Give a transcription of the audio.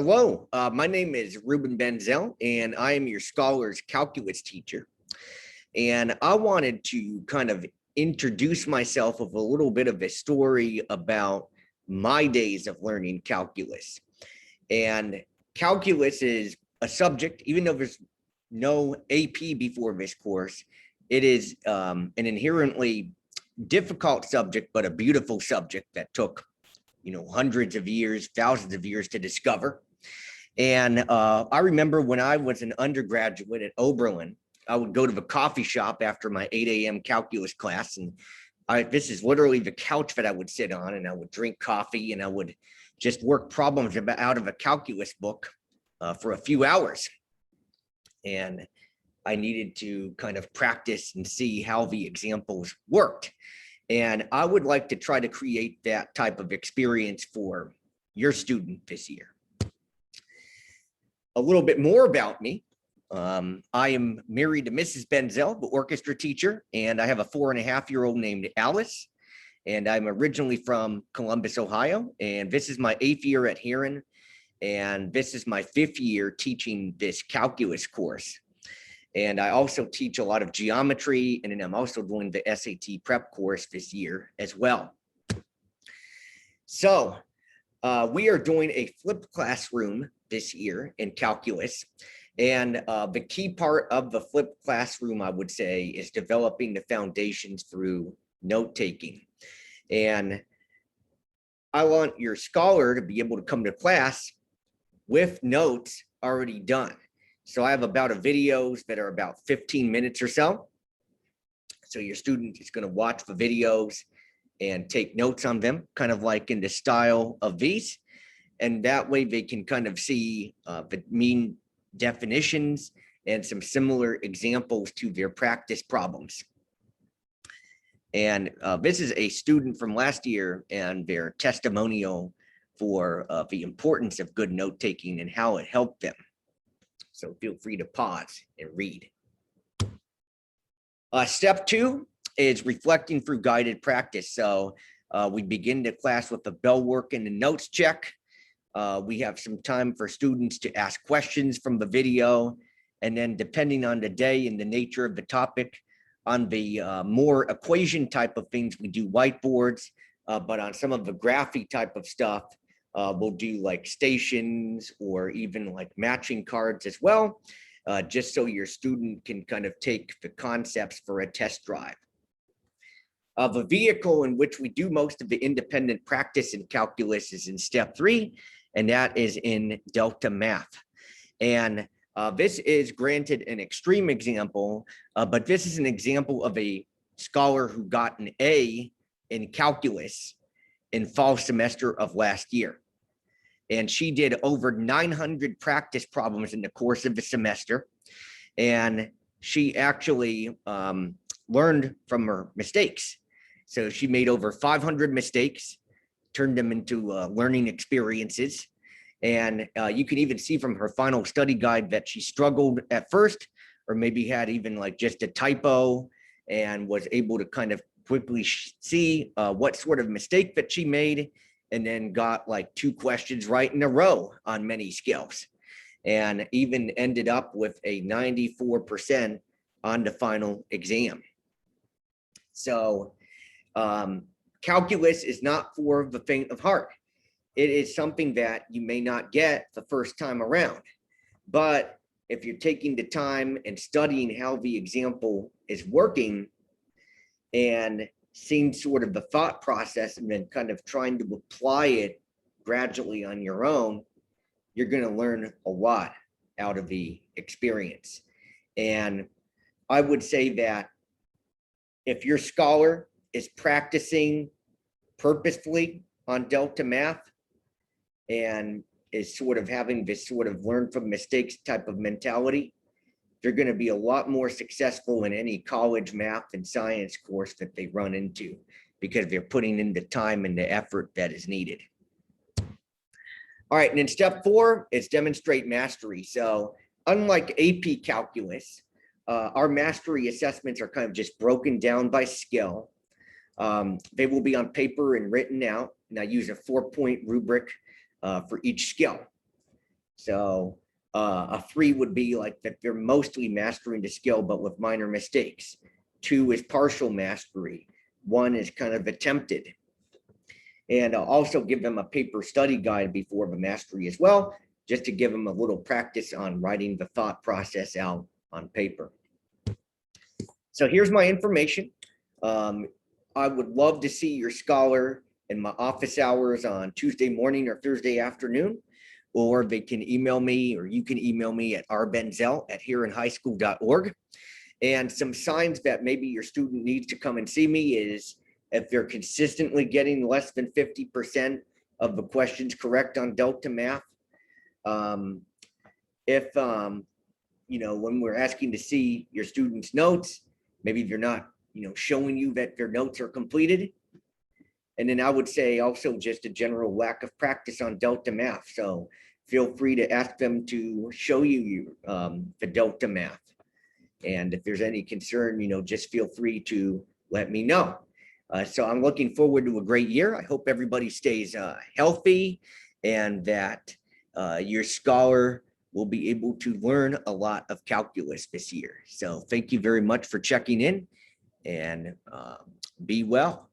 Hello, my name is Ruben Benzel, and I am your Scholars Calculus teacher. And I wanted to kind of introduce myself with a little bit of a story about my days of learning calculus. And calculus is a subject, even though there's no AP before this course, it is an inherently difficult subject, but a beautiful subject that took hundreds of years, thousands of years to discover. And I remember when I was an undergraduate at Oberlin, I would go to the coffee shop after my 8 a.m. calculus class. And this is literally the couch that I would sit on, and I would drink coffee and I would just work problems out of a calculus book for a few hours. And I needed to kind of practice and see how the examples worked. And I would like to try to create that type of experience for your student this year. A little bit more about me. I am married to Mrs. Benzel, the orchestra teacher, and I have a 4.5-year-old named Alice. And I'm originally from Columbus, Ohio, and this is my 8th year at Heron, and this is my 5th year teaching this calculus course. And I also teach a lot of geometry, and then I'm also doing the SAT prep course this year as well. So we are doing a flipped classroom this year in calculus. And the key part of the flipped classroom, I would say, is developing the foundations through note taking. And I want your scholar to be able to come to class with notes already done. So I have about videos that are about 15 minutes or so. So your student is going to watch the videos and take notes on them, kind of like in the style of these. And that way they can kind of see the mean definitions and some similar examples to their practice problems. And this is a student from last year and their testimonial for the importance of good note taking and how it helped them. So feel free to pause and read. Step 2 is reflecting through guided practice. So we begin the class with a bell work and a notes check. We have some time for students to ask questions from the video. And then depending on the day and the nature of the topic, on the more equation type of things, we do whiteboards. But on some of the graphy type of stuff, we'll do like stations or even like matching cards as well, just so your student can kind of take the concepts for a test drive. The vehicle in which we do most of the independent practice in calculus is in step 3, and that is in Delta Math. And this is granted an extreme example, but this is an example of a scholar who got an A in calculus in fall semester of last year. And she did over 900 practice problems in the course of the semester. And she actually learned from her mistakes. So she made over 500 mistakes, turned them into learning experiences. And you can even see from her final study guide that she struggled at first, or maybe had even like just a typo, and was able to kind of quickly see what sort of mistake that she made, and then got like 2 questions right in a row on many skills, and even ended up with a 94% on the final exam. So calculus is not for the faint of heart. It is something that you may not get the first time around, but if you're taking the time and studying how the example is working and seeing sort of the thought process and then kind of trying to apply it gradually on your own, you're going to learn a lot out of the experience. And I would say that if your scholar is practicing purposefully on Delta Math and is sort of having this sort of learn from mistakes type of mentality, they're going to be a lot more successful in any college math and science course that they run into, because they're putting in the time and the effort that is needed. All right, and then step 4 is demonstrate mastery. So unlike AP calculus, our mastery assessments are kind of just broken down by skill. They will be on paper and written out, and I use a 4-point rubric for each skill. So a 3 would be like that they're mostly mastering the skill, but with minor mistakes. 2 is partial mastery. 1 is kind of attempted. And I'll also give them a paper study guide before the mastery as well, just to give them a little practice on writing the thought process out on paper. So here's my information. I would love to see your scholar in my office hours on Tuesday morning or Thursday afternoon, or they can email me, or you can email me at rbenzel@huronhighschool.org. And some signs that maybe your student needs to come and see me is if they're consistently getting less than 50% of the questions correct on Delta Math. If, when we're asking to see your students' notes, maybe they're not, showing you that their notes are completed. And then I would say also just a general lack of practice on Delta Math. So feel free to ask them to show you the Delta Math. And if there's any concern, just feel free to let me know. So I'm looking forward to a great year. I hope everybody stays healthy and that your scholar will be able to learn a lot of calculus this year. So thank you very much for checking in, and be well.